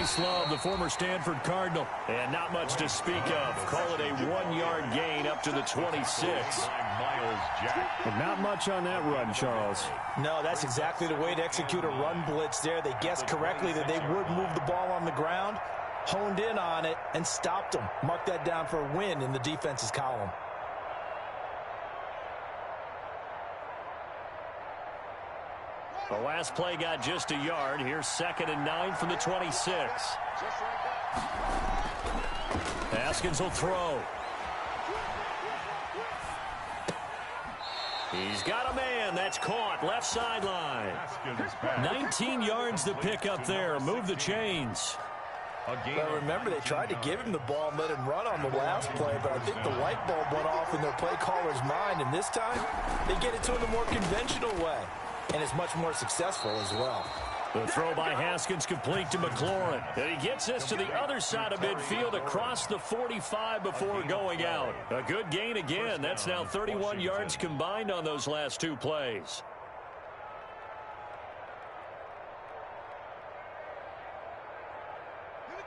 Bryce Love, the former Stanford Cardinal. And not much to speak of. Call it a 1-yard gain up to the 26. And not much on that run, Charles. No, that's exactly the way to execute a run blitz there. They guessed correctly that they would move the ball on the ground, honed in on it, and stopped them. Mark that down for a win in the defense's column. The last play got just a yard. Here's 2nd and 9 from the 26. Haskins will throw. He's got a man. That's caught. Left sideline. 19 yards to pick up there. Move the chains. Well, remember, they tried to give him the ball and let him run on the last play, but I think the light bulb went off in their play caller's mind, and this time they get it to him the more conventional way, and it's much more successful as well. The throw by Haskins complete to McLaurin. And he gets us to the other side of midfield across the 45 before going out. A good gain again. That's now 31 yards combined on those last 2 plays.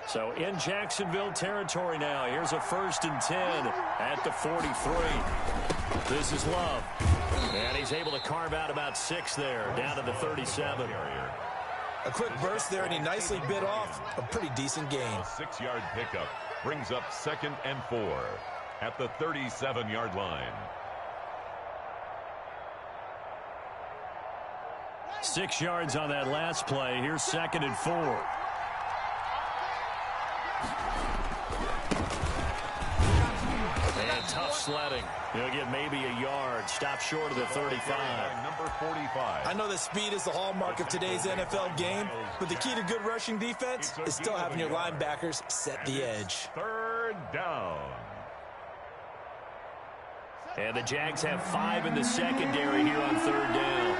So in Jacksonville territory now. Here's a 1st and 10 at the 43. This is Love. And he's able to carve out about 6 there, down to the 37. A quick burst there, and he nicely bit off a pretty decent gain. A 6-yard pickup brings up 2nd and 4 at the 37-yard line. 6 yards on that last play. Here's 2nd and 4. And tough sledding. He'll get maybe a yard. Stop short of the 35. Number 45. I know that speed is the hallmark of today's NFL game, but the key to good rushing defense is still having your linebackers set the edge. 3rd down. And the Jags have 5 in the secondary here on 3rd down.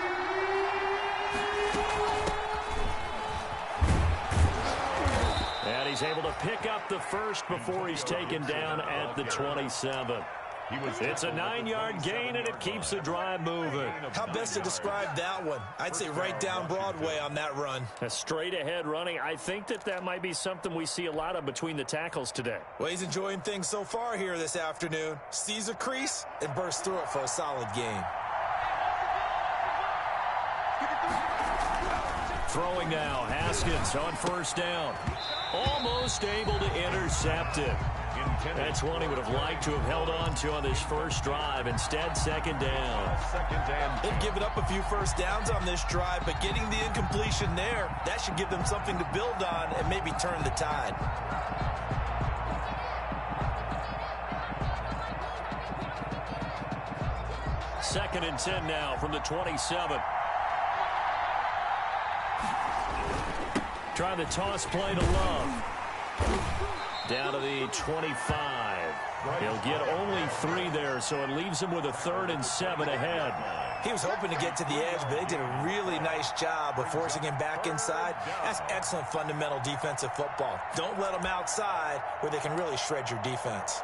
And he's able to pick up the first before he's taken down at the 27. It's a 9-yard gain, and it keeps the drive moving. How best to describe that one? I'd say right down Broadway on that run. A straight-ahead running. I think that might be something we see a lot of between the tackles today. Well, he's enjoying things so far here this afternoon. Sees a crease and bursts through it for a solid gain. Throwing now, Haskins on 1st down. Almost able to intercept it. That's one he would have liked to have held on to on this first drive. Instead, 2nd down. They've given up a few first downs on this drive, but getting the incompletion there, that should give them something to build on and maybe turn the tide. Second and 10 now from the 27. Trying the toss play to Love. Down to the 25. He'll get only 3 there, so it leaves him with a 3rd and 7 ahead. He was hoping to get to the edge, but they did a really nice job of forcing him back inside. That's excellent fundamental defensive football. Don't let them outside where they can really shred your defense.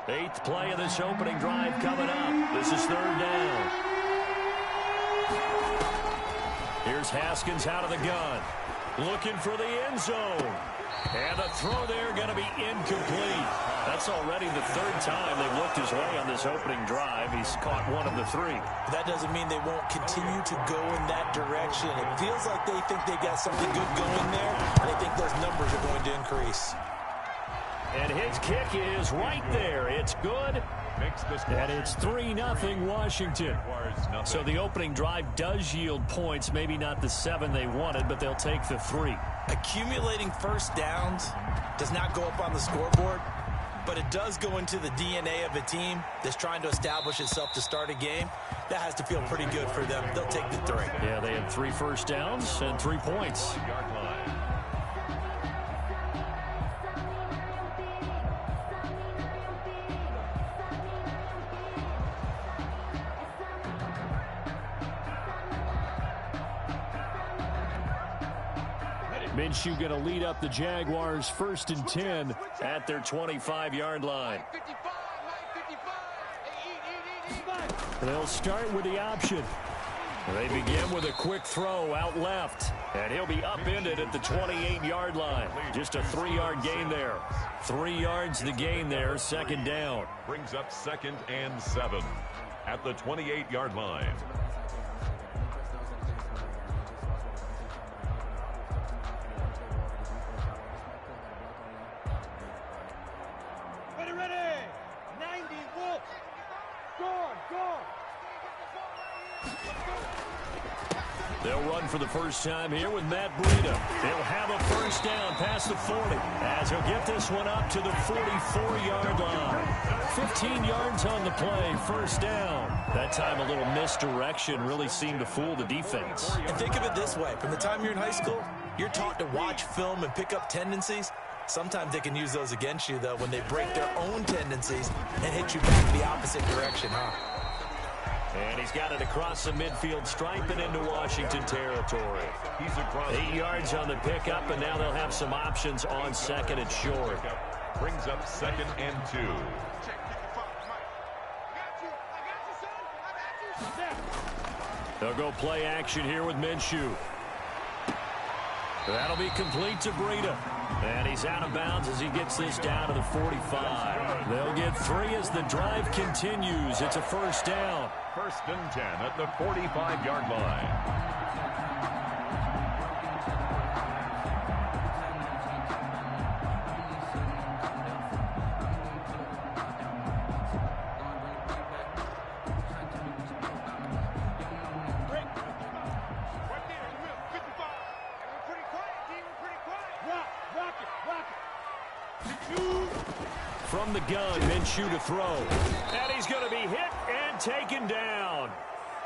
Eighth play of this opening drive coming up. This is 3rd down. Here's Haskins out of the gun. Looking for the end zone. And the throw there going to be incomplete. That's already the 3rd time they've looked his way on this opening drive. He's caught 1 of the 3. That doesn't mean they won't continue to go in that direction. It feels like they think they got something good going there. They think those numbers are going to increase. And his kick is right there. It's good. And it's 3-0 Washington. So the opening drive does yield points. Maybe not the 7 they wanted, but they'll take the 3. Accumulating first downs does not go up on the scoreboard, but it does go into the DNA of a team that's trying to establish itself to start a game. That has to feel pretty good for them. They'll take the 3. Yeah, they had 3 first downs and 3 points. Minshew going to lead up the Jaguars 1st and 10 at their 25-yard line. They'll start with the option. They begin with a quick throw out left, and he'll be upended at the 28-yard line. Just a 3-yard gain there. 3 yards the gain there, second down. Brings up 2nd and 7 at the 28-yard line. Ready. 90, Wolf. Go. They'll run for the first time here with Matt Breida. They'll have a first down past the 40 as he'll get this one up to the 44-yard line. 15 yards on the play, first down. That time a little misdirection really seemed to fool the defense. And think of it this way. From the time you're in high school, you're taught to watch film and pick up tendencies. Sometimes they can use those against you, though, when they break their own tendencies and hit you back the opposite direction, huh? And he's got it across the midfield stripe and into Washington territory. He's across 8 yards on the pickup, and now they'll have some options on second and short. Brings up 2nd and 2. They'll go play action here with Minshew. That'll be complete to Breida. And he's out of bounds as he gets this down to the 45. They'll get 3 as the drive continues. It's a first down. 1st and 10 at the 45-yard line. From the gun, Minshew to throw. And he's going to be hit and taken down.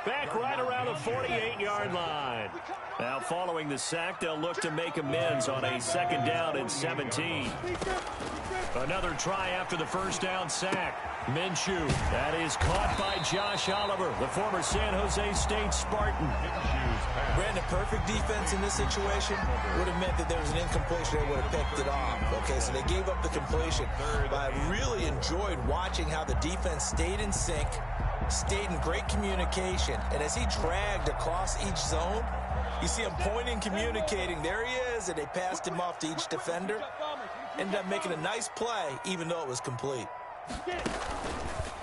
Back right around the 48-yard line. Now following the sack, they'll look to make amends on a 2nd down and 17. Another try after the first down sack. Minshew, that is caught by Josh Oliver, the former San Jose State Spartan. Brandon, perfect defense in this situation would have meant that there was an incompletion. They would have picked it off. Okay, so they gave up the completion. But I really enjoyed watching how the defense stayed in sync, stayed in great communication. And as he dragged across each zone, you see him pointing, communicating. There he is, and they passed him off to each defender. Ended up making a nice play, even though it was complete.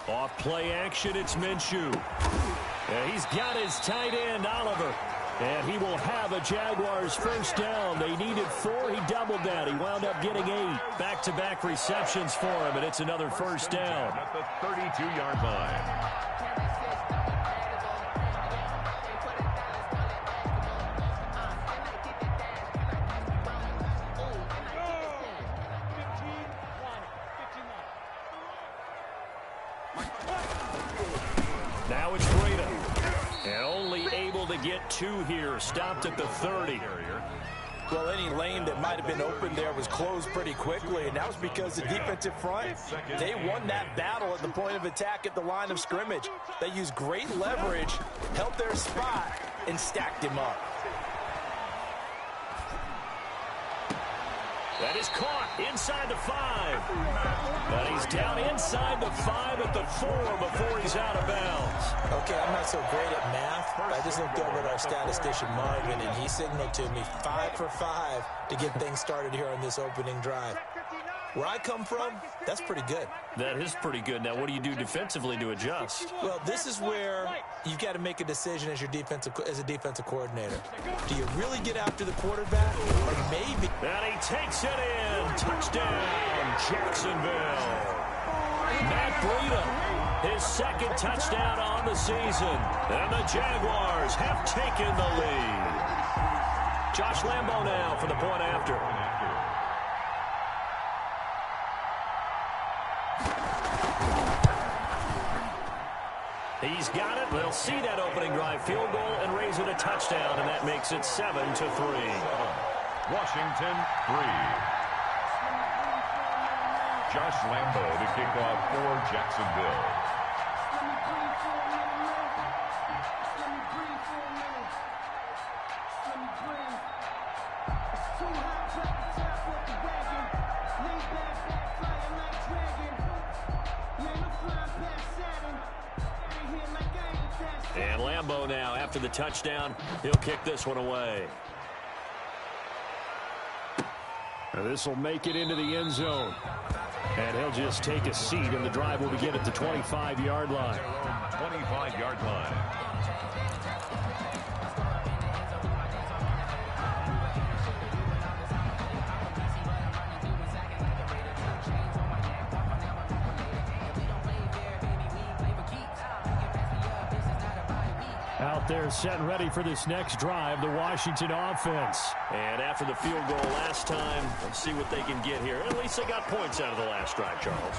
Off play action, it's Minshew. And he's got his tight end, Oliver. And he will have a Jaguars first down. They needed 4. He doubled that. He wound up getting 8. Back-to-back receptions for him, and it's another first down. At the 32-yard line. Now it's Breida. And only able to get 2 here. Stopped at the 30. Well, any lane that might have been open there was closed pretty quickly, and that was because the defensive front, they won that battle at the point of attack at the line of scrimmage. They used great leverage, held their spot, and stacked him up. That is caught inside the 5. But he's down inside the 5 at the 4 before he's out of bounds. Okay, I'm not so great at math. I just looked over at our statistician, Marvin, and he signaled to me 5 for 5 to get things started here on this opening drive. Where I come from, that's pretty good. That is pretty good. Now, what do you do defensively to adjust? Well, this is where you've got to make a decision as a defensive coordinator. Do you really get after the quarterback, or maybe? And he takes it in. Touchdown, Jacksonville. Matt Breida, his 2nd touchdown on the season. And the Jaguars have taken the lead. Josh Lambo now for the point after. He's got it. They'll see that opening drive field goal and raise it a touchdown, and that makes it 7-3. Washington 3. Josh Lambo to kick off for Jacksonville. And Lambeau now, after the touchdown, he'll kick this one away. This will make it into the end zone. And he'll just take a seat, and the drive will begin at the 25-yard line. 25-yard line. Out there set and ready for this next drive, the Washington offense. And after the field goal last time, let's see what they can get here. At least they got points out of the last drive, Charles.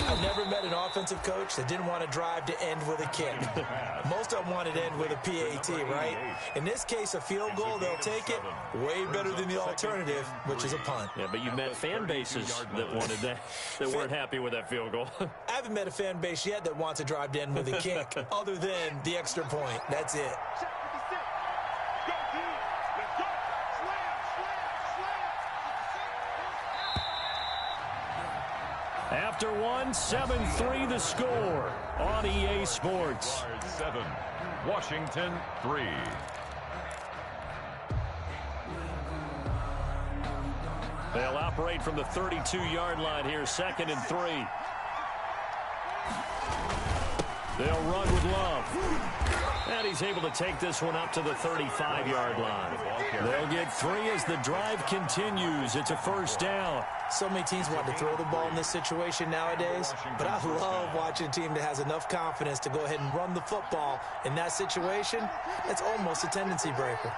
I've never met an offensive coach that didn't want to drive to end with a kick. Most of them wanted to end with a PAT, right? In this case, a field goal, they'll take it. Way better than the alternative, which is a punt. Yeah, but you've met fan bases that wanted that, that weren't happy with that field goal. I haven't met a fan base yet that wants to drive to end with a kick, other than the extra point. That's it. After one, 7-3 the score on EA Sports. 7, Washington 3. They'll operate from the 32-yard line here, 2nd and 3. They'll run with Love. And he's able to take this one up to the 35-yard line. They'll get 3 as the drive continues. It's a first down. So many teams want to throw the ball in this situation nowadays, but I love watching a team that has enough confidence to go ahead and run the football. In that situation, it's almost a tendency breaker.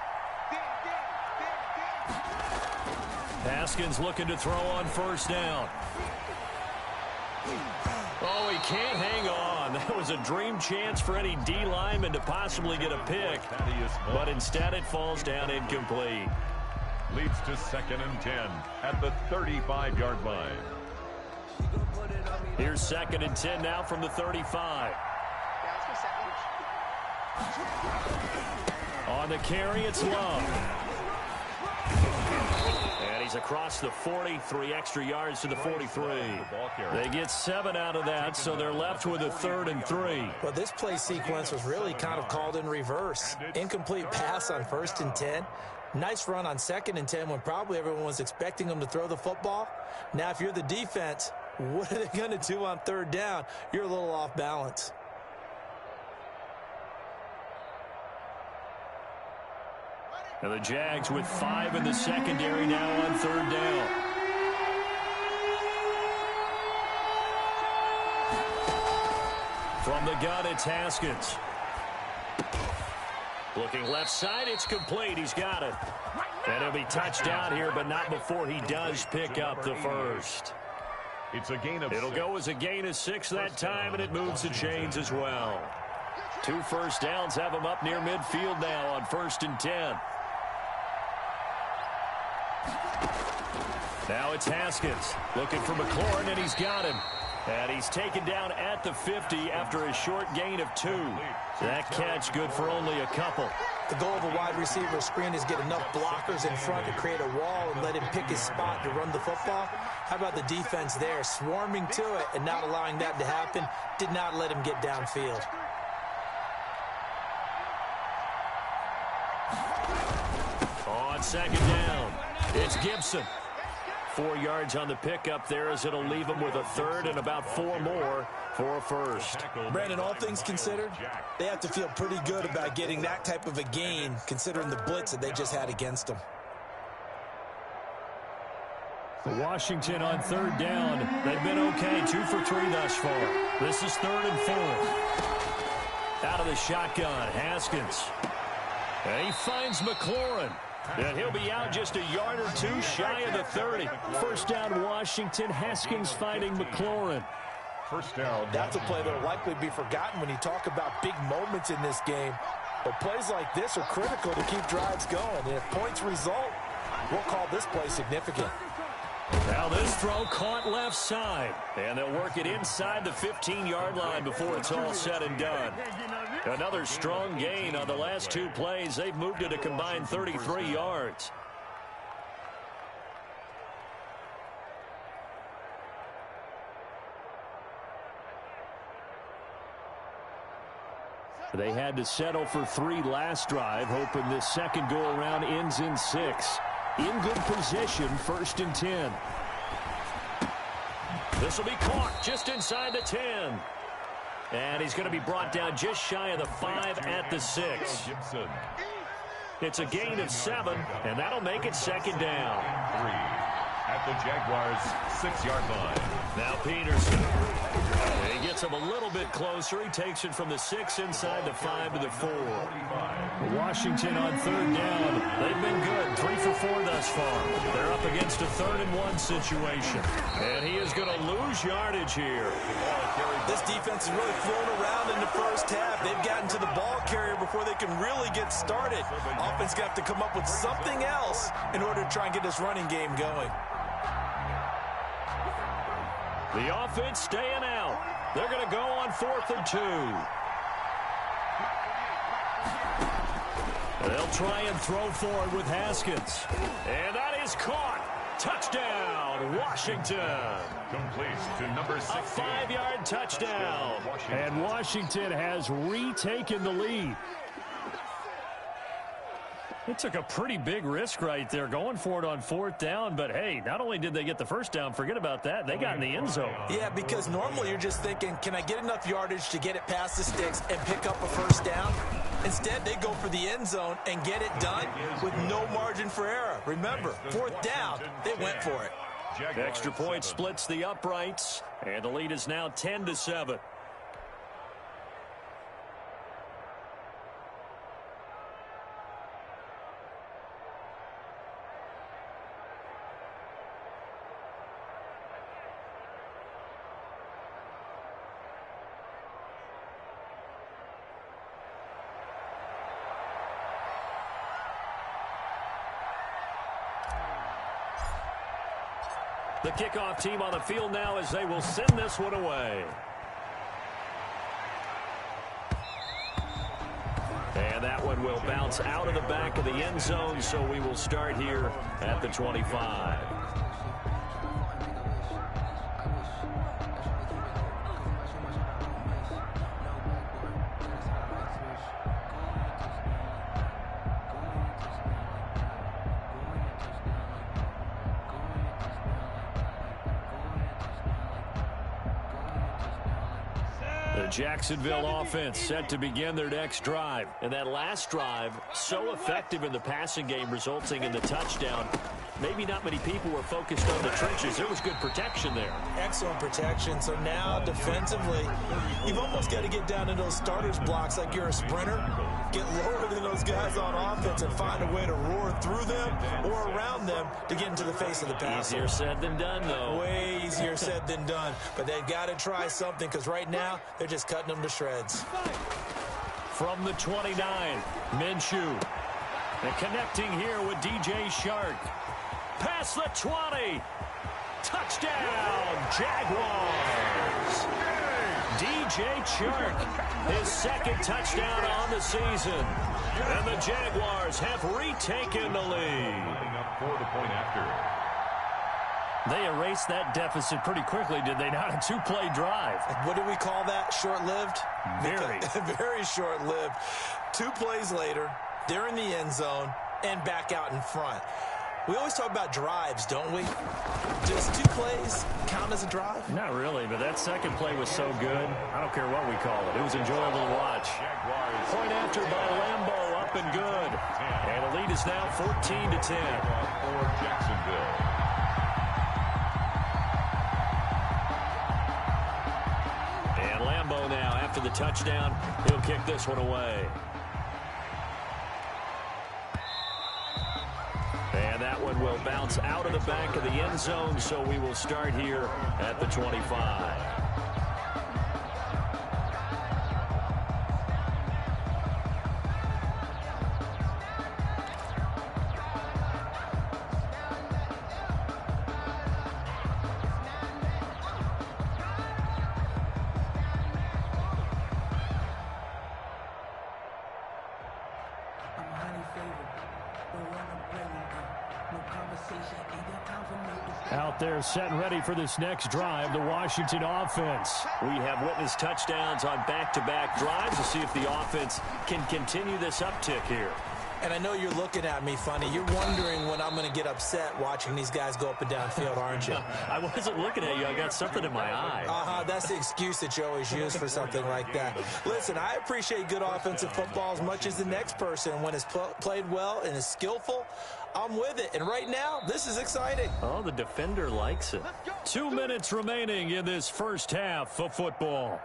Haskins looking to throw on first down. Oh, he can't hang on. That was a dream chance for any D lineman to possibly get a pick, but instead it falls down incomplete. Leads to 2nd and 10 at the 35-yard line. Here's 2nd and 10 now from the 35. On the carry, it's Love. And he's across the 40, 3 extra yards to the 43. They get 7 out of that, so they're left with a 3rd and 3. Well, this play sequence was really kind of called in reverse. Incomplete pass on 1st and 10. Nice run on 2nd and 10 when probably everyone was expecting them to throw the football. Now, if you're the defense, what are they going to do on 3rd down? You're a little off balance. And the Jags with 5 in the secondary now on 3rd down. From the gun, it's Haskins. Looking left side, it's complete. He's got it. And he'll be touched down here, but not before he does pick up the first. It's a gain of It'll 6. go as a gain of 6 that time, and it moves the chains as well. 2 first downs have him up near midfield now on 1st and 10. Now it's Haskins looking for McLaurin, and he's got him. And he's taken down at the 50 after a short gain of 2. That catch good for only a couple. The goal of a wide receiver screen is get enough blockers in front to create a wall and let him pick his spot to run the football. How about the defense there, swarming to it and not allowing that to happen? Did not let him get downfield. On 2nd down, it's Gibson. 4 yards on the pickup there as it'll leave him with a 3rd and about 4 more for a first. Brandon, all things considered, they have to feel pretty good about getting that type of a gain considering the blitz that they just had against them. Washington on 3rd down. They've been okay, 2 for 3 thus far. This is 3rd and 4. Out of the shotgun, Haskins. And he finds McLaurin. And he'll be out just a yard or 2 shy of the 30. First down, Washington. Haskins finding McLaurin. First down. That's a play that will likely be forgotten when you talk about big moments in this game. But plays like this are critical to keep drives going. And if points result, we'll call this play significant. Now this throw caught left side. And they'll work it inside the 15-yard line before it's all said and done. Another strong gain on the last 2 plays. They've moved it a combined 33 yards. They had to settle for 3 last drive, hoping this second go-around ends in 6. In good position, 1st and 10. This will be caught just inside the 10. And he's going to be brought down just shy of the 5 at the 6. It's a gain of 7, and that'll make it 2nd down. 3 at the Jaguars' 6-yard line. Now Peterson. He gets him a little bit closer. He takes it from the 6 inside the 5 to the 4. Washington on 3rd down. They've been good. 3 for 4 thus far. They're up against a 3rd and 1 situation. And he is going to lose yardage here. This defense is really thrown around in the first half. They've gotten to the ball carrier before they can really get started. Offense going to have to come up with something else in order to try and get this running game going. The offense staying out. They're going to go on 4th and 2. They'll try and throw forward with Haskins. And that is caught. Touchdown, Washington. Complete to number 16. A 5-yard touchdown. And Washington has retaken the lead. It took a pretty big risk right there going for it on 4th down. But, hey, not only did they get the first down, forget about that, they got in the end zone. Yeah, because normally you're just thinking, can I get enough yardage to get it past the sticks and pick up a first down? Instead, they go for the end zone and get it done with no margin for error. Remember, 4th down, they went for it. Extra point splits the uprights, and the lead is now 10-7. The kickoff team on the field now as they will send this one away. And that one will bounce out of the back of the end zone, so we will start here at the 25. The Jacksonville offense set to begin their next drive. And that last drive, so effective in the passing game, resulting in the touchdown. Maybe not many people were focused on the trenches. There was good protection there. Excellent protection. So now defensively, you've almost got to get down to those starters blocks like you're a sprinter. Get lower than those guys on offense and find a way to roar through them or around them to get into the face of the passer. Easier said than done, though. Way easier said than done. But they've got to try something because right now they're just cutting them to shreds. From the 29, Minshew. And connecting here with DJ Chark. Past the 20. Touchdown, Jaguars. DJ Chark, his 2nd touchdown on the season. And the Jaguars have retaken the lead. For the point after. They erased that deficit pretty quickly, did they not? A 2-play drive. What do we call that? Short-lived? Very. Very short-lived. 2 plays later, they're in the end zone and back out in front. We always talk about drives, don't we? Does 2 plays count as a drive? Not really, but that second play was so good. I don't care what we call it. It was enjoyable to watch. Point after by Lambeau, up and good. And the lead is now 14-10. For Jacksonville. And Lambeau now, after the touchdown, he'll kick this one away. And that one will bounce out of the back of the end zone, so we will start here at the 25. Out there set and ready for this next drive, the Washington offense. We have witnessed touchdowns on back-to-back drives to see if the offense can continue this uptick here. And I know you're looking at me funny. You're wondering when I'm going to get upset watching these guys go up and down field, aren't you? I wasn't looking at you. I got something in my eye. That's the excuse that you always use for something like that. Listen, I appreciate good offensive football as much as the next person. When it's played well and is skillful, I'm with it. And right now, this is exciting. Oh, the defender likes it. 2 minutes remaining in this first half of football.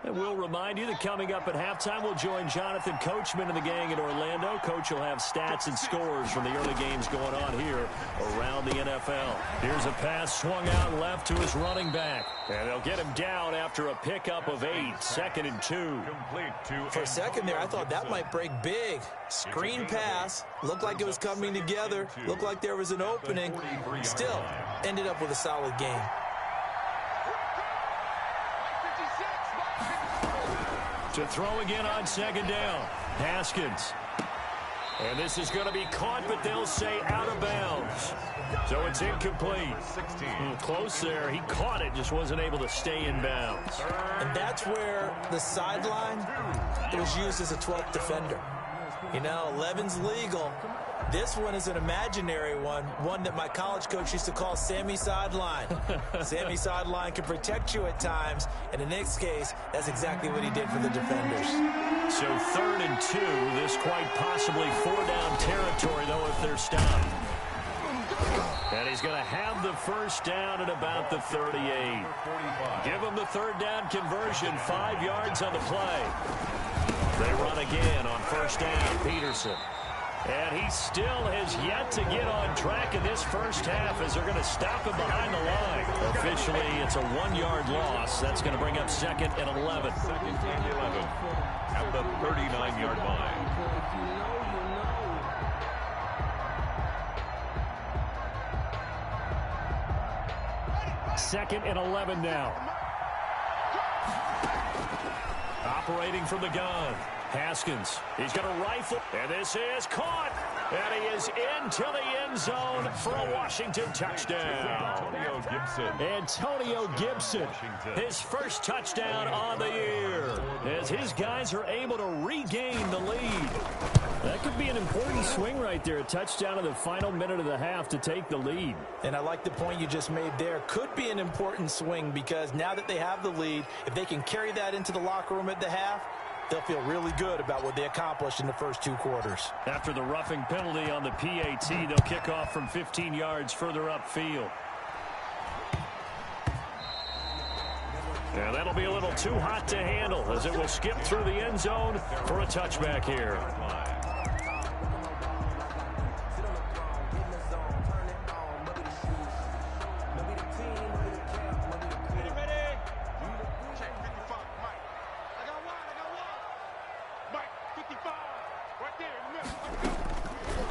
And we'll remind you that coming up at halftime, we'll join Jonathan Coachman and the gang in Orlando. Coach will have stats and scores from the early games going on here around the NFL. Here's a pass swung out left to his running back. And they'll get him down after a pickup of 8, 2nd and 2. For a second there, I thought that might break big. Screen pass. Looked like it was coming together. Looked like there was an opening. Still, ended up with a solid game. To throw again on 2nd down. Haskins. And this is going to be caught, but they'll say out of bounds. So it's incomplete. Close there. He caught it, just wasn't able to stay in bounds. And that's where the sideline was used as a 12th defender. You know, 11's legal. This one is an imaginary one that my college coach used to call Sammy Sideline. Sammy Sideline can protect you at times, and in this case, that's exactly what he did for the defenders. So 3rd and 2, this quite possibly 4-down territory, though, if they're stopped. And he's going to have the first down at about the 38. Give him the 3rd down conversion, 5 yards on the play. They run again on 1st down, Peterson. And he still has yet to get on track in this first half as they're going to stop him behind the line. Officially, it's a 1-yard loss. That's going to bring up 2nd and 11. 2nd and 11 at the 39-yard line. 2nd and 11 now. Operating from the gun. Haskins, he's going to rifle, and this is caught, and he is into the end zone for a Washington touchdown. Antonio Gibson, his first touchdown on the year, as his guys are able to regain the lead. That could be an important swing right there, a touchdown in the final minute of the half to take the lead. And I like the point you just made there. Could be an important swing because now that they have the lead, if they can carry that into the locker room at the half, they'll feel really good about what they accomplished in the first 2 quarters. After the roughing penalty on the PAT, they'll kick off from 15 yards further upfield. And that'll be a little too hot to handle as it will skip through the end zone for a touchback here.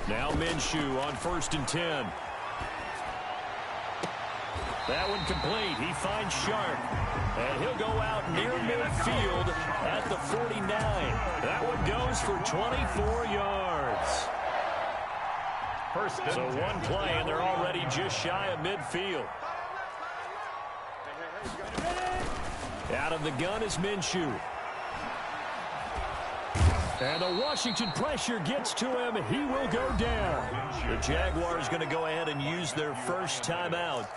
Now Minshew on 1st and 10. That one complete. He finds Sharp. And he'll go out near midfield at the 49. That one goes for 24 yards. So one play, and they're already just shy of midfield. Out of the gun is Minshew. And the Washington pressure gets to him. He will go down. The Jaguars going to go ahead and use their first timeout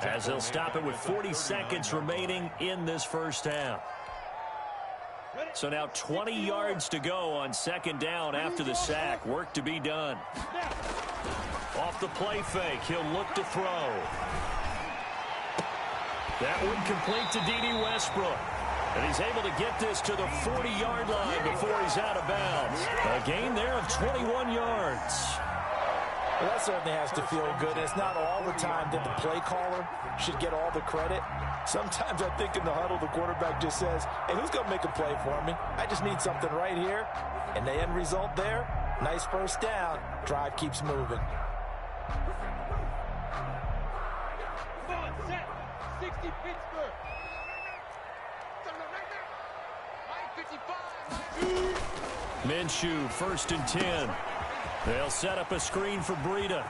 as they'll stop it with 40 seconds remaining in this first half. So now 20 yards to go on 2nd down after the sack. Work to be done. Off the play fake, he'll look to throw. That one complete to D.D. Westbrook. And he's able to get this to the 40-yard line before he's out of bounds. A gain there of 21 yards. Well, that certainly has to feel good. And it's not all the time that the play caller should get all the credit. Sometimes I think in the huddle, the quarterback just says, hey, who's going to make a play for me? I just need something right here. And the end result there, nice first down. Drive keeps moving. Come on, set. 60 Pittsburgh. Minshew, 1st and 10. They'll set up a screen for Breida.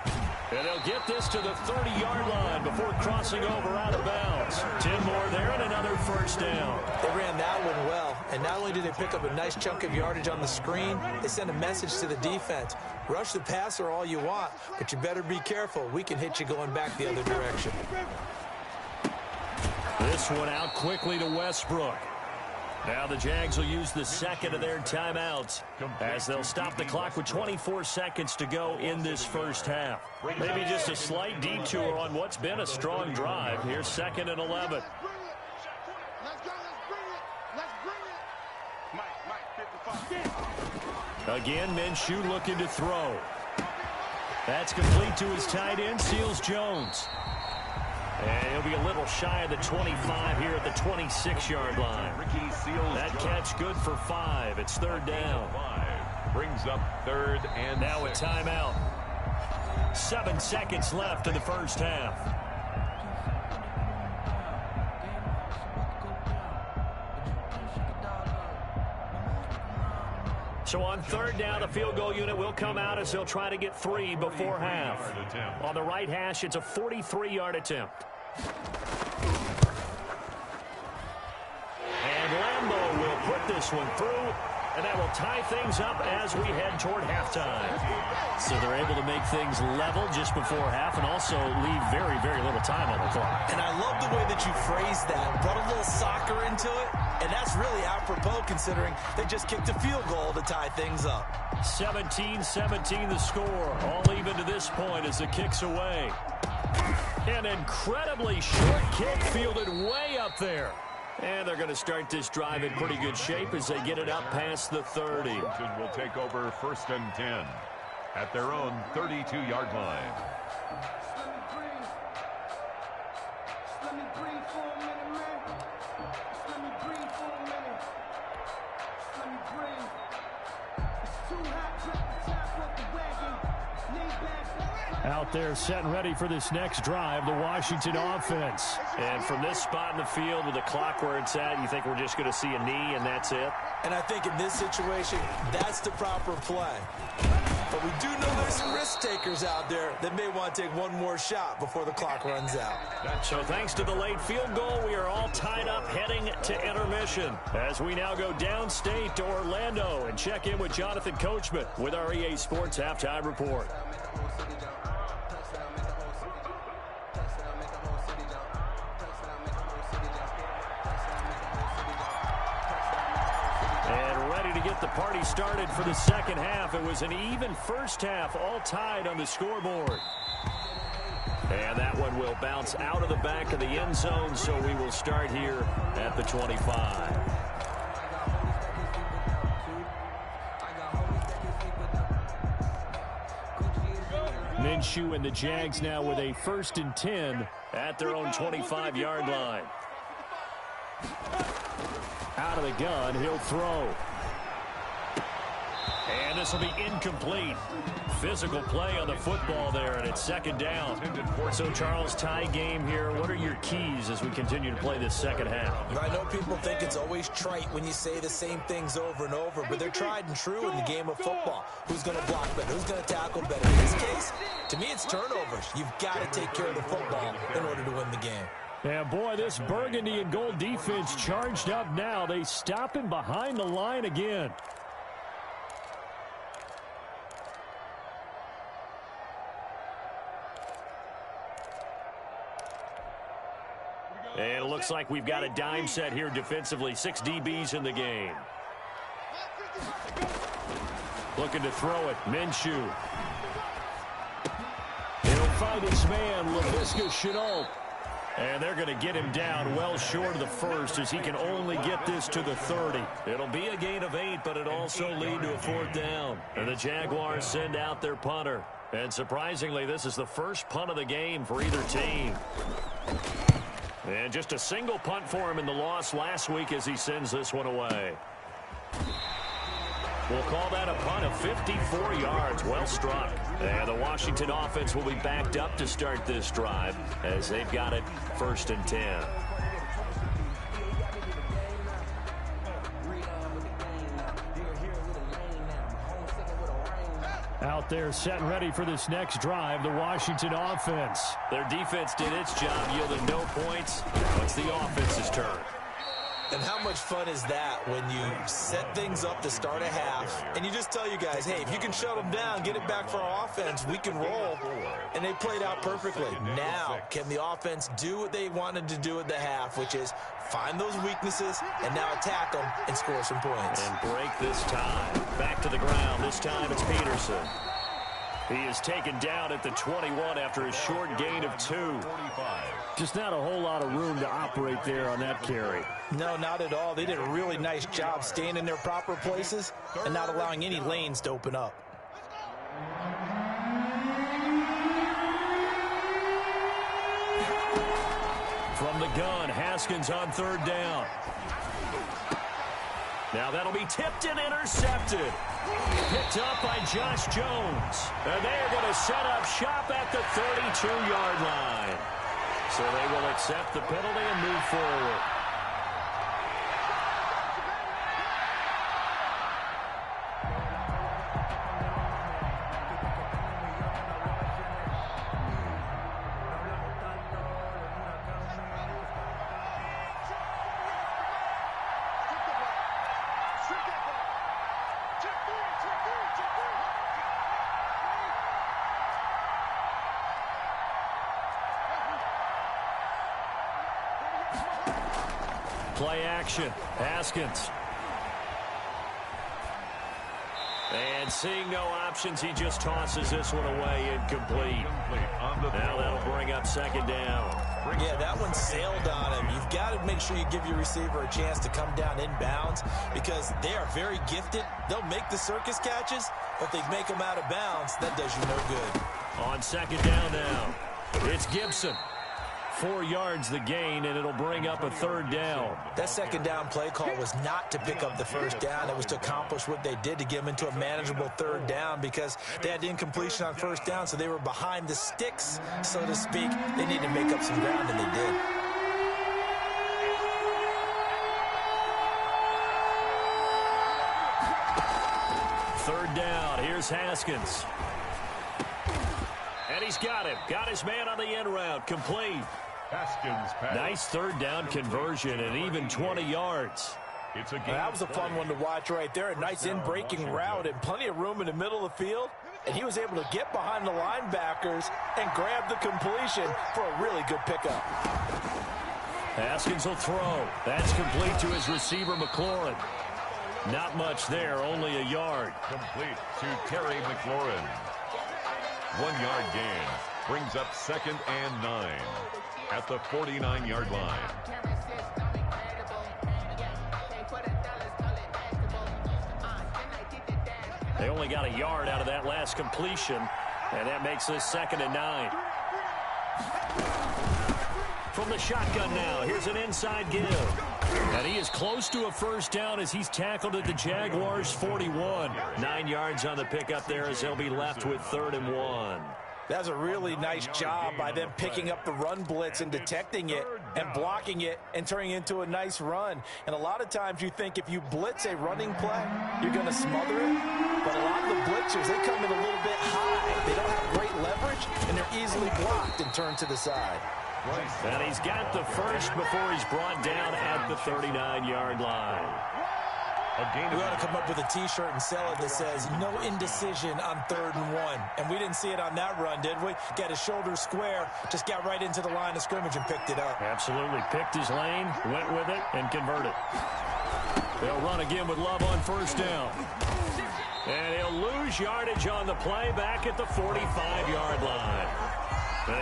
And they'll get this to the 30-yard line before crossing over out of bounds. 10 more there and another first down. They ran that one well, and not only did they pick up a nice chunk of yardage on the screen, they sent a message to the defense. Rush the passer all you want, but you better be careful. We can hit you going back the other direction. This one out quickly to Westbrook. Now the Jags will use the second of their timeouts as they'll stop the clock with 24 seconds to go in this first half. Maybe just a slight detour on what's been a strong drive. Here's 2nd and 11. Again, Minshew looking to throw. That's complete to his tight end, Seals Jones. And he'll be a little shy of the 25 here at the 26-yard line. That catch good for 5. It's 3rd down. Brings up 3rd and now 6. a timeout. 7 seconds left in the first half. So on 3rd down, the field goal unit will come out as they'll try to get 3 before half. On the right hash, it's a 43-yard attempt. And Lambeau will put this one through, and that will tie things up as we head toward halftime. So they're able to make things level just before half and also leave very, very little time on the clock. And I love the way that you phrased that. Brought a little soccer into it, and that's really apropos considering they just kicked a field goal to tie things up. 17-17 the score. All even to this point as the kick's away. An incredibly short kick fielded way up there. And they're going to start this drive in pretty good shape as they get it up past the 30. Washington will take over 1st and 10 at their own 32-yard line. Out there set and ready for this next drive, the Washington offense. And from this spot in the field with the clock where it's at, you think we're just going to see a knee and that's it? And I think in this situation, that's the proper play. But we do know there's some risk takers out there that may want to take one more shot before the clock runs out. So thanks to the late field goal, we are all tied up heading to intermission. As we now go downstate to Orlando and check in with Jonathan Coachman with our EA Sports Halftime Report. Get the party started for the second half. It was an even first half, all tied on the scoreboard. And that one will bounce out of the back of the end zone, so we will start here at the 25. Minshew and the Jags now with a 1st and 10 at their own 25-yard line. Out of the gun, he'll throw. And this will be incomplete. Physical play on the football there, and it's 2nd down. So, Charles, tie game here. What are your keys as we continue to play this second half? I know people think it's always trite when you say the same things over and over, but they're tried and true in the game of football. Who's going to block better? Who's going to tackle better? In this case, to me, it's turnovers. You've got to take care of the football in order to win the game. Yeah, boy, this burgundy and gold defense charged up now. They stop him behind the line again. And it looks like we've got a dime set here defensively. 6 DBs in the game. Looking to throw it. Minshew. He'll find his man, Laviska Shenault. And they're going to get him down well short of the first as he can only get this to the 30. It'll be a gain of 8, but it'll also lead to a 4th down. And the Jaguars send out their punter. And surprisingly, this is the first punt of the game for either team. And just a single punt for him in the loss last week as he sends this one away. We'll call that a punt of 54 yards. Well struck. And the Washington offense will be backed up to start this drive as they've got it 1st and 10. Out there set and ready for this next drive, the Washington offense. Their defense did its job, yielding no points. Now it's the offense's turn. And how much fun is that when you set things up to start a half and you just tell you guys, hey, if you can shut them down, get it back for our offense, we can roll. And they played out perfectly. Now, can the offense do what they wanted to do at the half, which is find those weaknesses and now attack them and score some points. And break this time. Back to the ground. This time it's Peterson. He is taken down at the 21 after a short gain of 2. Just not a whole lot of room to operate there on that carry. No, not at all. They did a really nice job staying in their proper places and not allowing any lanes to open up. From the gun, Haskins on 3rd down. Now that'll be tipped and intercepted. Picked up by Josh Jones. And they are going to set up shop at the 32-yard line. So they will accept the penalty and move forward. Play action. Haskins. And seeing no options, he just tosses this one away, incomplete. Now that'll bring up 2nd down. Yeah, that one sailed on him. You've got to make sure you give your receiver a chance to come down inbounds because they are very gifted. They'll make the circus catches, but they make them out of bounds. That does you no good. On 2nd down now, it's Gibson. 4 yards the gain, and it'll bring up a 3rd down. That 2nd down play call was not to pick up the 1st down. It was to accomplish what they did to get them into a manageable 3rd down because they had incompletion on 1st down, so they were behind the sticks, so to speak. They needed to make up some ground, and they did. Third down. Here's Haskins. And he's got him. Got his man on the end route. Complete. Haskins pass. Nice 3rd down conversion and even 20 yards. It's a game. That was a fun one to watch right there. A nice in-breaking route and plenty of room in the middle of the field. And he was able to get behind the linebackers and grab the completion for a really good pickup. Haskins will throw. That's complete to his receiver, McLaurin. Not much there, only a yard. Complete to Terry McLaurin. 1 yard gain. Brings up 2nd and 9 at the 49-yard line. They only got a yard out of that last completion, and that makes this 2nd and 9. From the shotgun now, here's an inside give. And he is close to a 1st down as he's tackled at the Jaguars' 41. 9 yards on the pickup there as they'll be left with 3rd and 1. That's a really nice job by them picking up the run blitz and detecting it and blocking it and turning it into a nice run. And a lot of times you think if you blitz a running play, you're going to smother it. But a lot of the blitzers, they come in a little bit high. They don't have great leverage, and they're easily blocked and turned to the side. And he's got the first before he's brought down at the 39-yard line. We ought to come up with a T-shirt and sell it that says, no indecision on 3rd and 1. And we didn't see it on that run, did we? Got his shoulders square, just got right into the line of scrimmage and picked it up. Absolutely. Picked his lane, went with it, and converted. They'll run again with Love on 1st down. And he'll lose yardage on the play back at the 45-yard line.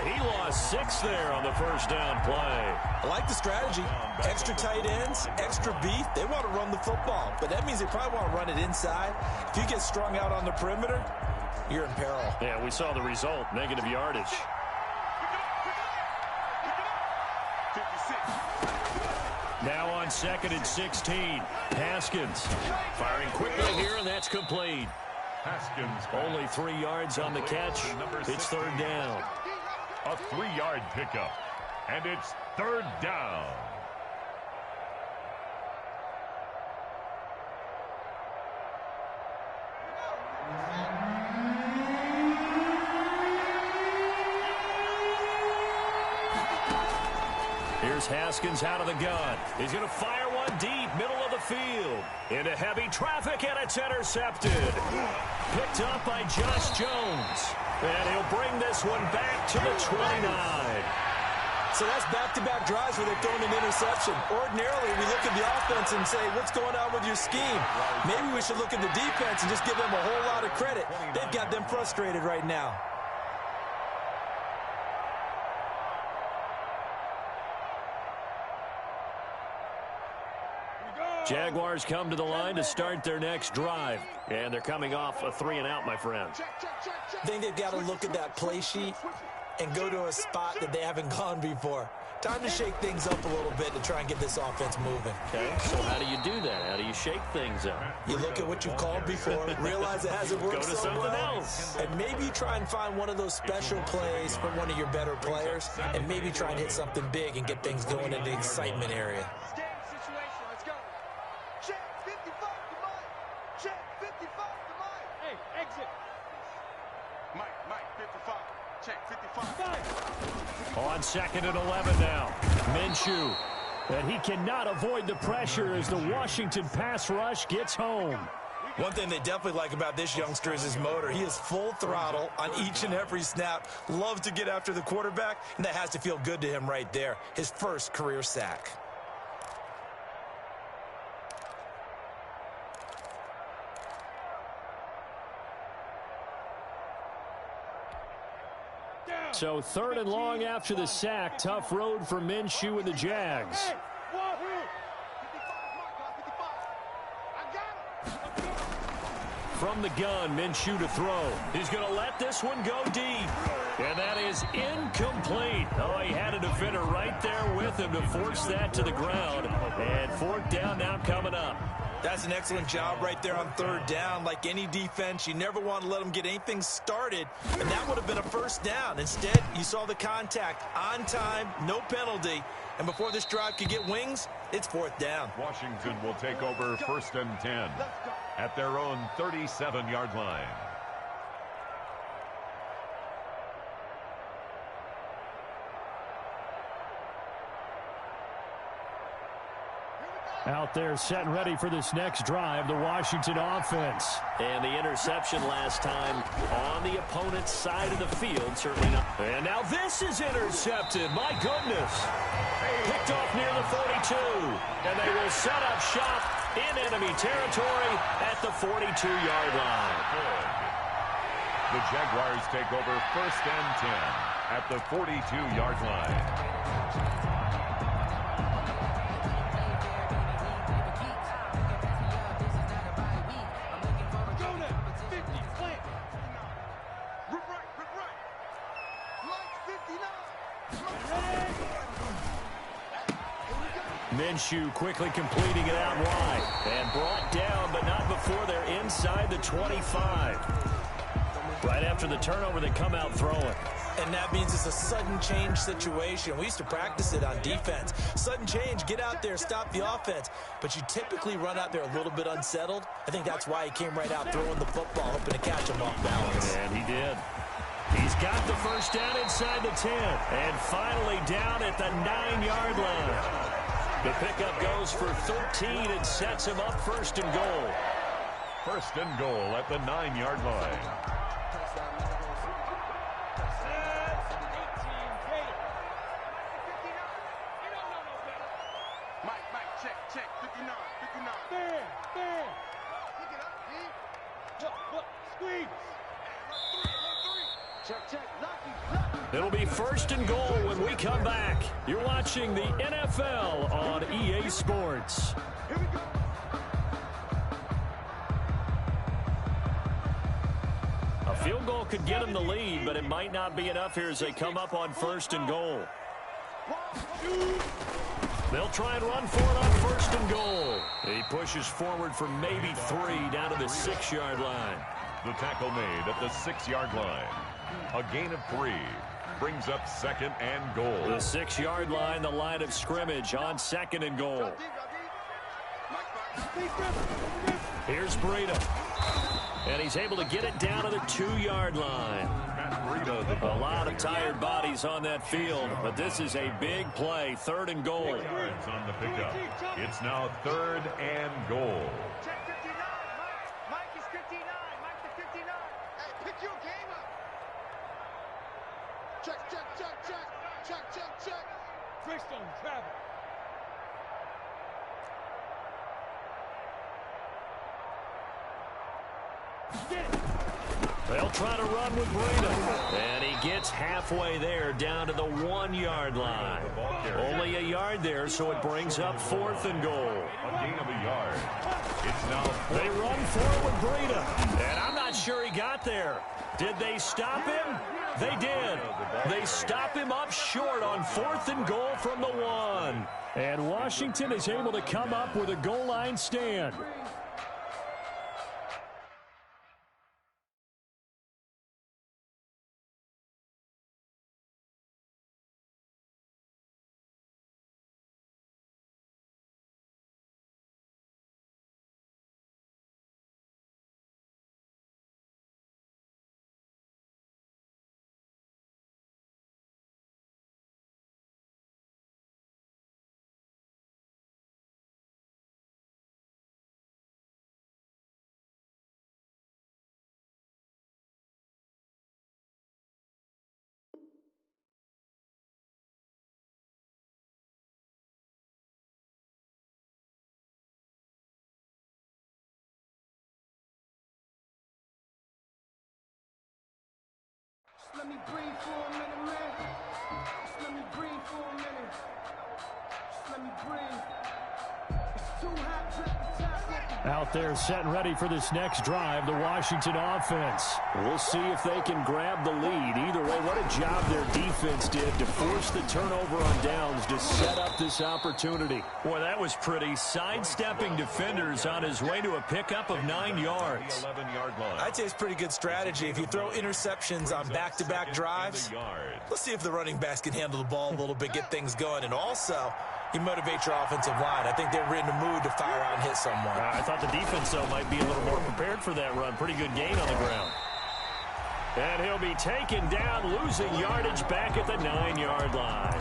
He lost 6 there on the 1st down play. I like the strategy. Extra tight ends, extra beef. They want to run the football, but that means they probably want to run it inside. If you get strung out on the perimeter, you're in peril. Yeah, we saw the result, negative yardage. Now on 2nd and 16. Haskins firing quickly here, and that's complete. Haskins Only 3 yards on the catch. It's 3rd down. A 3-yard pickup. And it's 3rd down. Here's Haskins out of the gun. He's going to fire one deep, middle of the field. Into heavy traffic, and it's intercepted. Picked up by Josh Jones. And he'll bring this one back to the 29. So that's back-to-back drives where they've thrown an interception. Ordinarily, we look at the offense and say, what's going on with your scheme? Maybe we should look at the defense and just give them a whole lot of credit. They've got them frustrated right now. Jaguars come to the line to start their next drive. And they're coming off a 3-and-out, my friend. I think they've got to look at that play sheet and go to a spot that they haven't gone before. Time to shake things up a little bit to try and get this offense moving. Okay, so how do you do that? How do you shake things up? You look at what you've called before, realize it hasn't worked Go to so something well, else. and maybe you try and find one of those special plays from one of your better players, and maybe try and hit something big and get things going in the excitement area. On 2nd and 11 now. Minshew. And he cannot avoid the pressure as the Washington pass rush gets home. One thing they definitely like about this youngster is his motor. He is full throttle on each and every snap. Loves to get after the quarterback, and that has to feel good to him right there. His first career sack. So 3rd and long after the sack. Tough road for Minshew and the Jags. From the gun, Minshew to throw. He's going to let this one go deep. And that is incomplete. Oh, he had a defender right there with him to force that to the ground. And 4th down now coming up. That's an excellent job right there on 3rd down. Like any defense, you never want to let them get anything started, and that would have been a 1st down. Instead, you saw the contact on time, no penalty, and before this drive could get wings, it's 4th down. Washington will take over 1st and 10 at their own 37-yard line. Out there set and ready for this next drive, the Washington offense. And the interception last time on the opponent's side of the field, certainly not. And now this is intercepted. My goodness. Picked off near the 42. And they will set up shop in enemy territory at the 42-yard line. The Jaguars take over 1st and 10 at the 42-yard line. Minshew quickly completing it out wide. And brought down, but not before they're inside the 25. Right after the turnover, they come out throwing. And that means it's a sudden change situation. We used to practice it on defense. Sudden change, get out there, stop the offense. But you typically run out there a little bit unsettled. I think that's why he came right out throwing the football, hoping to catch him off balance. And he did. He's got the 1st down inside the 10. And finally down at the 9-yard line. The pickup goes for 13 and sets him up 1st and goal. 1st and goal at the 9-yard line. It'll be 1st and goal when we come back. You're watching the NFL on EA Sports. A field goal could get them the lead, but it might not be enough here as they come up on 1st and goal. They'll try and run for it on first and goal. He pushes forward for maybe 3 down to the 6-yard line. The tackle made at the 6-yard line. A gain of 3 brings up second and goal. The 6-yard line, the line of scrimmage on second and goal. Here's Breida. And he's able to get it down to the 2-yard line. A lot of tired bodies on that field, but this is a big play. 3rd and goal. Yards on the pickup. It's now 3rd and goal. Check 59. Mike is 59. Mike the 59. Hey, pick your game up. Check, check, check, check. Check, check, check. Greystone, travel. They'll try to run with Breida. And he gets halfway there down to the 1-yard line. Only a yard there, so it brings up 4th and goal. A gain of a yard. It's now They run for it with Breida. And I'm not sure he got there. Did they stop him? They did. They stop him up short on 4th and goal from the 1. And Washington is able to come up with a goal line stand. Let me breathe for a minute, man. Just let me breathe for a minute. Just let me breathe. It's too hot to the top. Out there set and ready for this next drive, the Washington offense. We'll see if they can grab the lead. Either way, what a job their defense did to force the turnover on downs to set up this opportunity. Boy, that was pretty. Sidestepping defenders on his way to a pickup of 9 yards. 11-yard line. I'd say it's pretty good strategy. If you throw interceptions on back-to-back drives, let's see if the running backs can handle the ball a little bit, get things going, and also you motivate your offensive line. I think they're in the mood to fire out and hit someone. I thought the defense, though, might be a little more prepared for that run. Pretty good gain on the ground. And he'll be taken down, losing yardage back at the 9-yard line.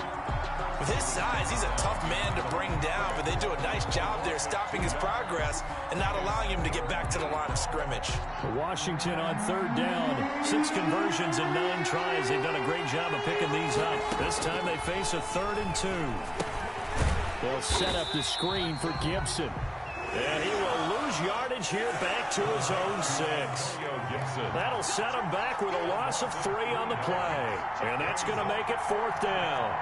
With his size, he's a tough man to bring down, but they do a nice job there stopping his progress and not allowing him to get back to the line of scrimmage. Washington on 3rd down. 6 conversions and 9 tries. They've done a great job of picking these up. This time they face a 3rd and 2. They'll set up the screen for Gibson. And he will lose yardage here back to his own 6. That'll set him back with a loss of 3 on the play. And that's going to make it 4th down.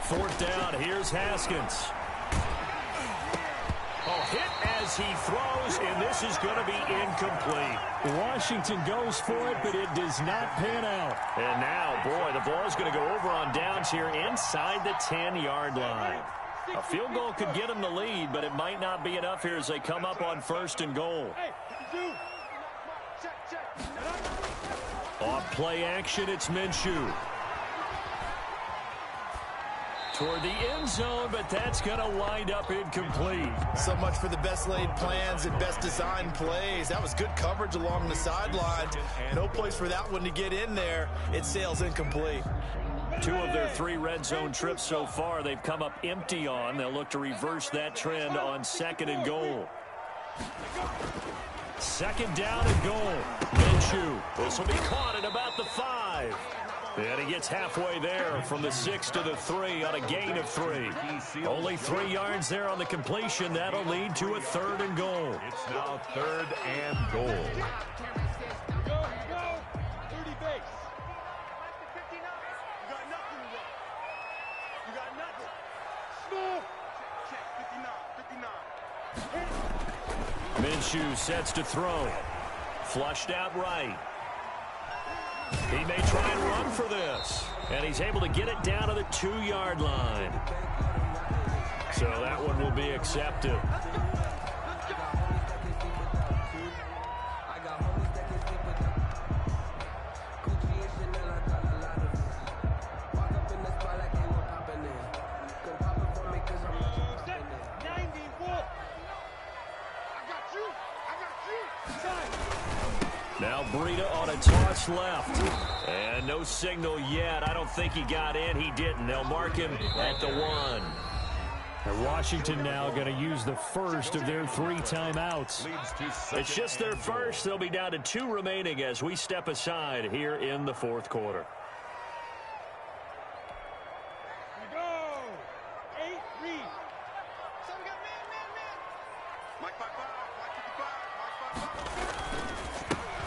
Fourth down, here's Haskins. Hit as he throws, and this is going to be incomplete. Washington goes for it, but it does not pan out. And now, boy, the ball's going to go over on downs here inside the 10-yard line. A field goal could get them the lead, but it might not be enough here as they come up on 1st and goal. Off play action, it's Minshew. Toward the end zone, but that's going to wind up incomplete. So much for the best laid plans and best designed plays. That was good coverage along the sidelines. No place for that one to get in there. It sails incomplete. 2 of their 3 red zone trips so far, they've come up empty on. They'll look to reverse that trend on 2nd and goal. 2nd down and goal. Minshew. This will be caught at about the 5. And he gets halfway there from the 6 to the 3 on a gain of 3. Only 3 yards there on the completion. That'll lead to a 3rd and goal. It's now 3rd and goal. Go, 30 base. You got nothing, bro. You got nothing. Smooth. Check, 59. Minshew sets to throw. Flushed out right. He may try and run for this. And he's able to get it down to the 2-yard line. So that one will be accepted. Now Breida on a toss left. And no signal yet. I don't think he got in. He didn't. They'll mark him at the 1. And Washington now going to use the first of their 3 timeouts. It's just their first. They'll be down to 2 remaining as we step aside here in the 4th quarter.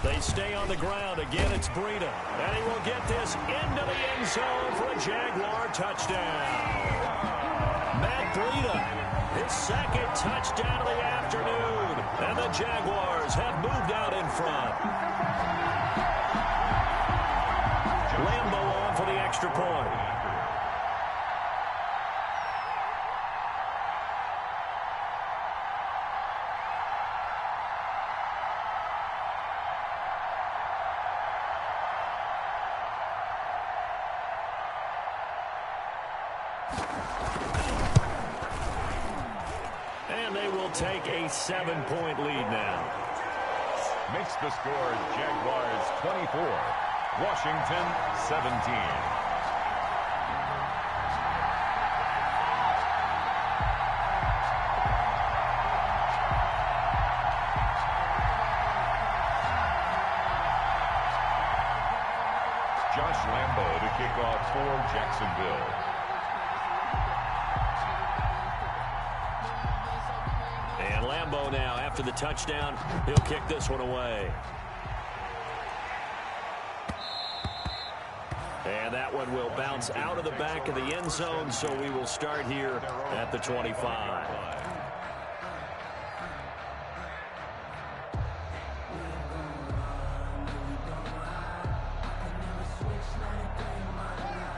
They stay on the ground. Again, it's Breida. And he will get this into the end zone for a Jaguar touchdown. Matt Breida, his 2nd touchdown of the afternoon. And the Jaguars have moved out in front. Lambeau on for the extra point. And they will take a 7-point lead now. Makes the score Jaguars 24, Washington 17. Josh Lambeau to kick off for Jacksonville. And Lambeau now, after the touchdown, he'll kick this one away. And that one will bounce out of the back of the end zone, so we will start here at the 25.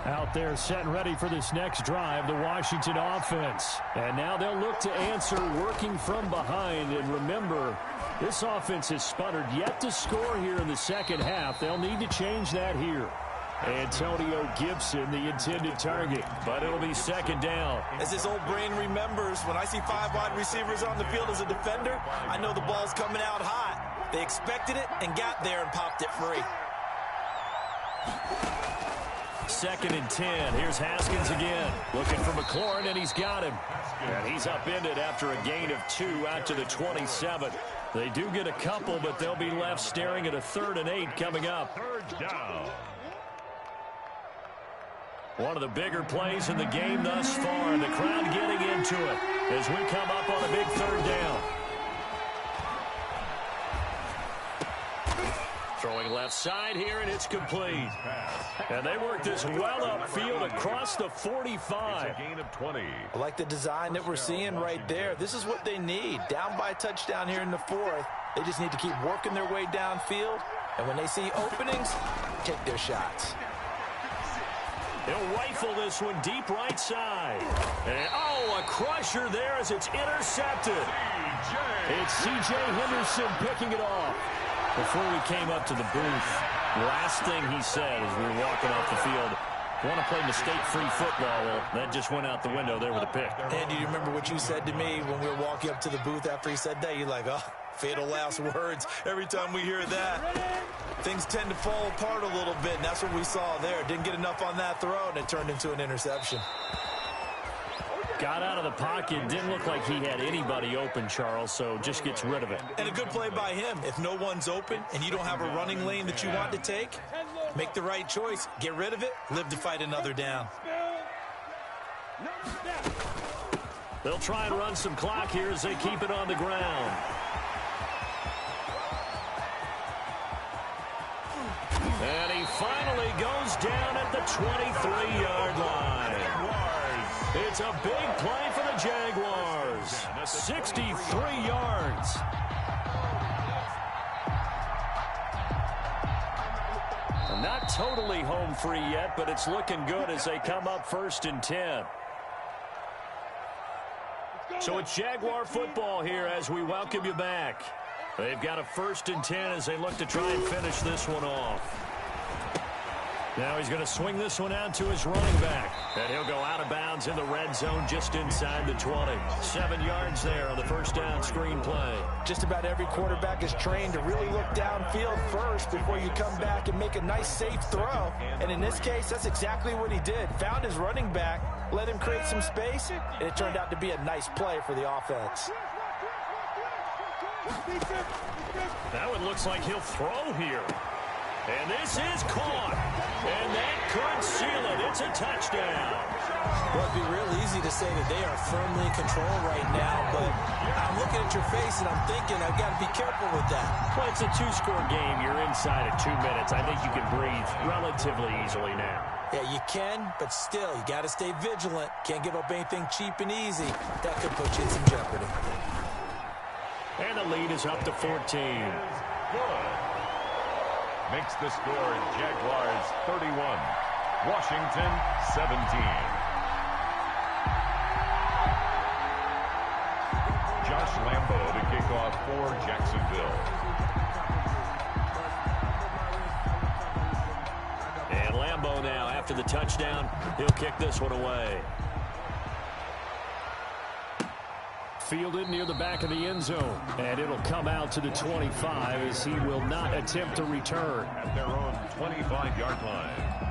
Out there set and ready for this next drive, the Washington offense. And now they'll look to answer working from behind. And remember, this offense has sputtered yet to score here in the second half. They'll need to change that here. Antonio Gibson, the intended target, but it'll be 2nd down. As his old brain remembers, when I see 5 wide receivers on the field as a defender, I know the ball's coming out hot. They expected it and got there and popped it free. 2nd and 10. Here's Haskins again. Looking for McLaurin, and he's got him. And he's upended after a gain of 2 out to the 27. They do get a couple, but they'll be left staring at a 3rd and 8 coming up. 3rd down. One of the bigger plays in the game thus far, and the crowd getting into it as we come up on a big 3rd down. Throwing left side here, and it's complete. And they work this well upfield across the 45. It's a gain of 20. I like the design that we're seeing right there. This is what they need. Down by a touchdown here in the 4th. They just need to keep working their way downfield. And when they see openings, take their shots. He'll rifle this one deep right side. And, oh, a crusher there as it's intercepted. It's C.J. Henderson picking it off. Before we came up to the booth, last thing he said as we were walking off the field, want to play mistake-free football. Well, that just went out the window there with a pick. Andy, do you remember what you said to me when we were walking up to the booth after he said that? You're like, oh, fatal last words. Every time we hear that, things tend to fall apart a little bit, and that's what we saw there. Didn't get enough on that throw, and it turned into an interception. Got out of the pocket. Didn't look like he had anybody open, Charles, so just gets rid of it. And a good play by him. If no one's open and you don't have a running lane that you want to take, make the right choice. Get rid of it. Live to fight another down. They'll try and run some clock here as they keep it on the ground. And he finally goes down at the 23-yard line. It's a big play for the the Jaguars. 63 yards. Not totally home free yet, but it's looking good as they come up 1st and 10. So it's Jaguar football here as we welcome you back. They've got a 1st and 10 as they look to try and finish this one off. Now he's going to swing this one out to his running back. And he'll go out of bounds in the red zone just inside the 20. 7 yards there on the first down screen play. Just about every quarterback is trained to really look downfield first before you come back and make a nice, safe throw. And in this case, that's exactly what he did. Found his running back, let him create some space, and it turned out to be a nice play for the offense. That one looks like he'll throw here. And this is caught. And that could seal it. It's a touchdown. Well, it'd be real easy to say that they are firmly in control right now, but I'm looking at your face and I'm thinking I've got to be careful with that. Well, it's a 2-score game. You're inside at 2 minutes. I think you can breathe relatively easily now. Yeah, you can, but still, you got to stay vigilant. Can't give up anything cheap and easy. That could put you in some jeopardy. And the lead is up to 14. Good. Makes the score Jaguars 31, Washington 17. Josh Lambo to kick off for Jacksonville. And Lambo now, after the touchdown, he'll kick this one away. Fielded near the back of the end zone. And it'll come out to the 25 as he will not attempt to return. At their own 25-yard line.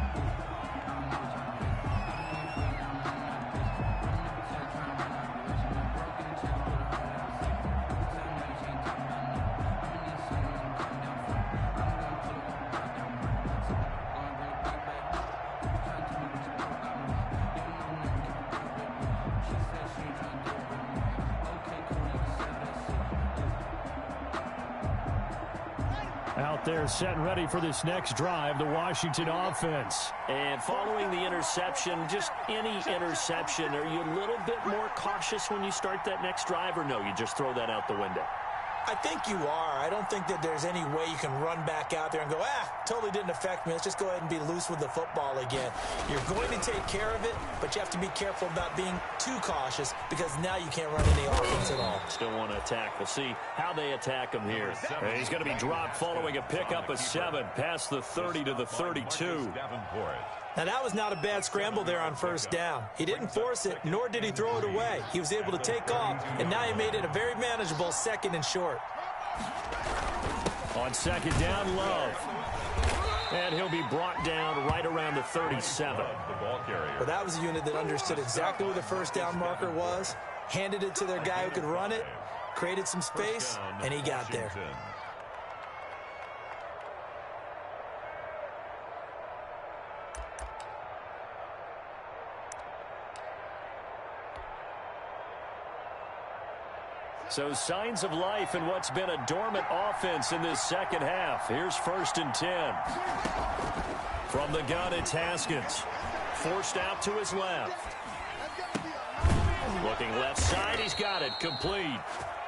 Out there set and ready for this next drive, the Washington offense. And following the interception, just any interception, are you a little bit more cautious when you start that next drive, or no, you just throw that out the window? I think you are. I don't think that there's any way you can run back out there and go, totally didn't affect me. Let's just go ahead and be loose with the football again. You're going to take care of it, but you have to be careful about being too cautious because now you can't run any offense at all. Still want to attack. We'll see how they attack him here. And he's going to be dropped following a pickup of 7 past the 30 to the 32. Now, that was not a bad scramble there on first down. He didn't force it, nor did he throw it away. He was able to take off, and now he made it a very manageable 2nd and short. On 2nd down, Love. And he'll be brought down right around the 37. Well, that was a unit that understood exactly where the first down marker was, handed it to their guy who could run it, created some space, and he got there. So signs of life in what's been a dormant offense in this second half. Here's 1st and 10. From the gun, it's Haskins. Forced out to his left. Looking left side, he's got it. Complete.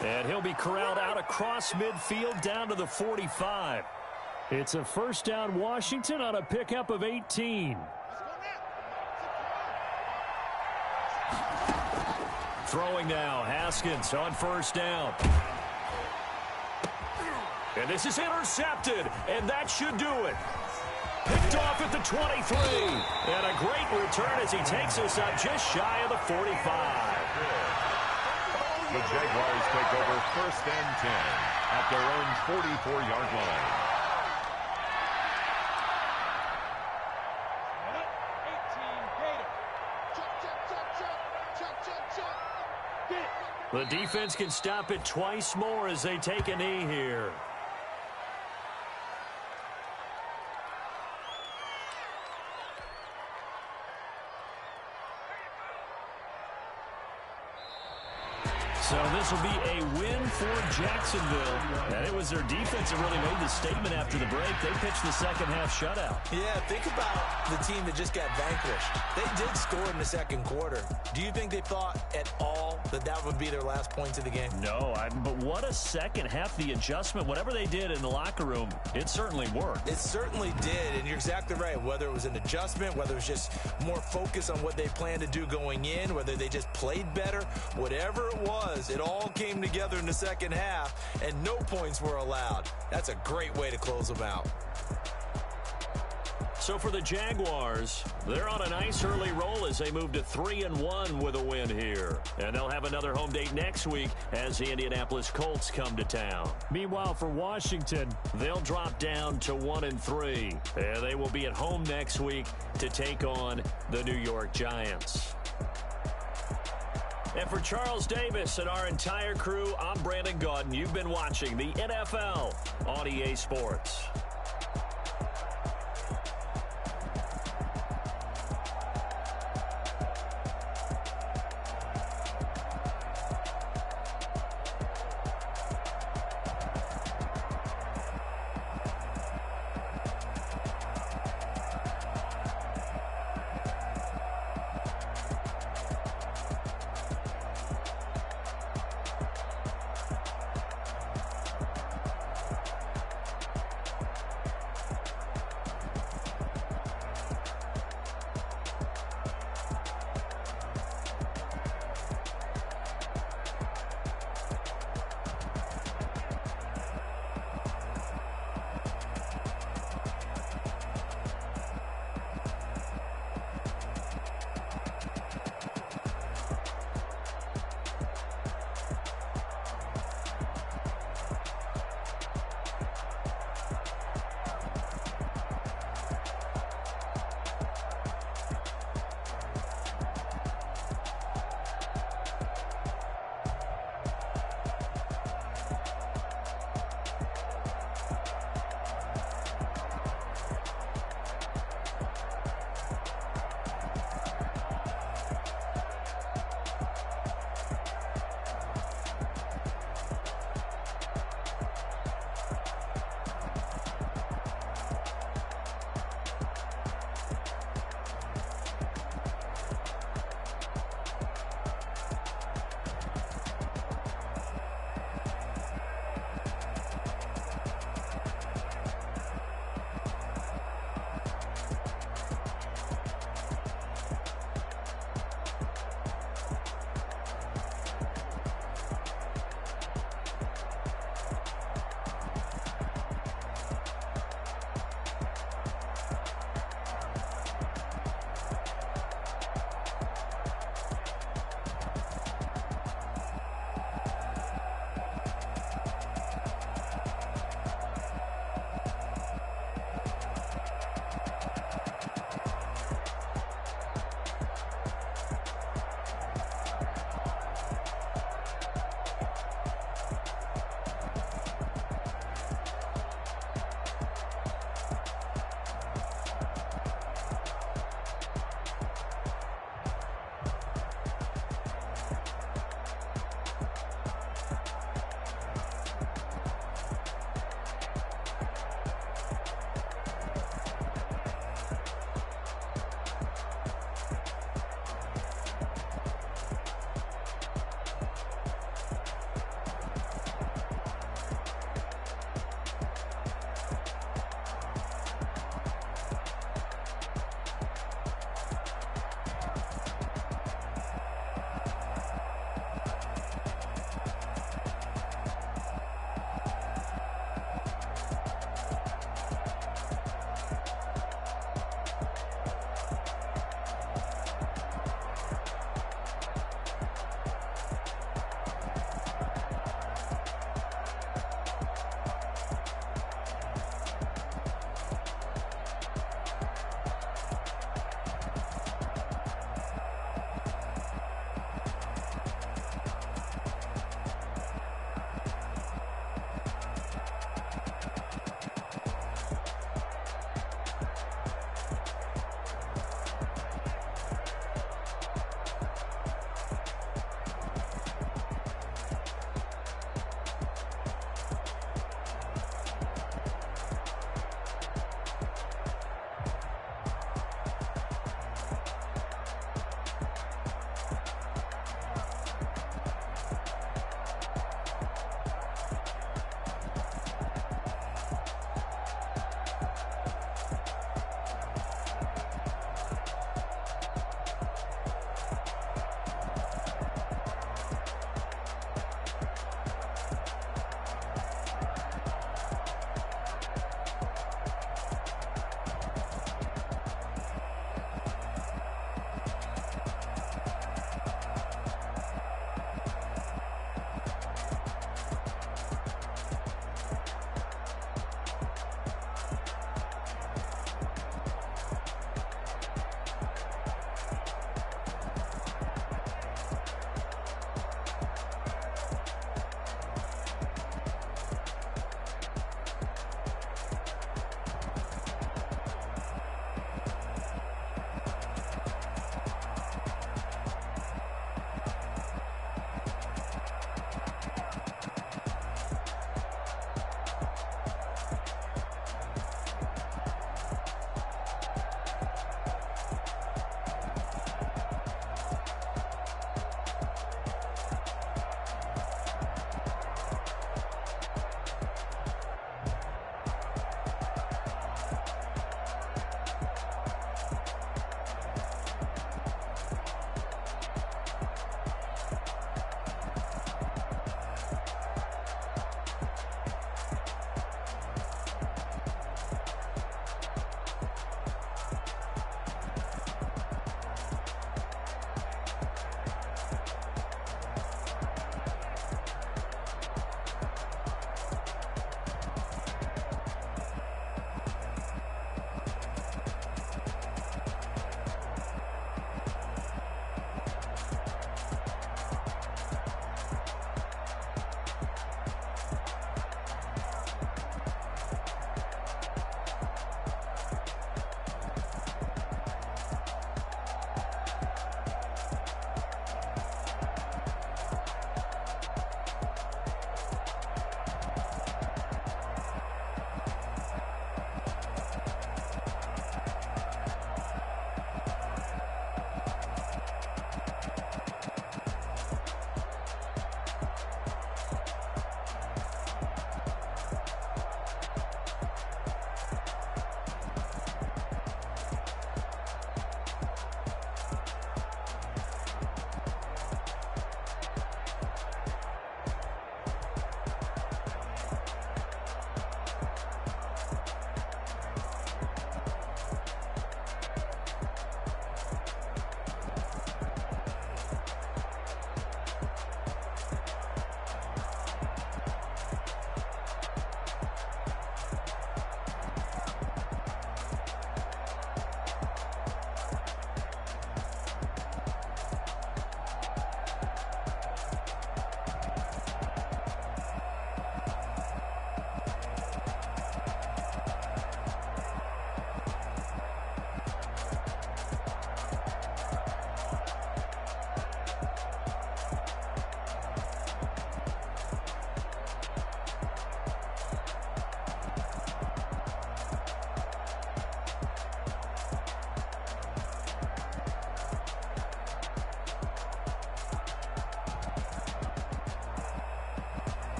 And he'll be corralled out across midfield down to the 45. It's a 1st down Washington on a pickup of 18. Throwing now, Haskins on 1st down. And this is intercepted, and that should do it. Picked off at the 23. And a great return as he takes us up just shy of the 45. The Jaguars take over 1st and 10 at their own 44-yard line. The defense can stop it twice more as they take a knee here. So this will be a win for Jacksonville. And it was their defense that really made the statement after the break. They pitched the second half shutout. Yeah, think about the team that just got vanquished. They did score in the second quarter. Do you think they thought at all that that would be their last points of the game? No, but what a second half. The adjustment, whatever they did in the locker room, it certainly worked. It certainly did, and you're exactly right. Whether it was an adjustment, whether it was just more focus on what they planned to do going in, whether they just played better, whatever it was, it all came together in the second half, and no points were allowed. That's a great way to close them out. So for the Jaguars, they're on a nice early roll as they move to 3-1 with a win here. And they'll have another home date next week as the Indianapolis Colts come to town. Meanwhile, for Washington, they'll drop down to 1-3. And they will be at home next week to take on the New York Giants. And for Charles Davis and our entire crew, I'm Brandon Gaudin. You've been watching the NFL on EA Sports.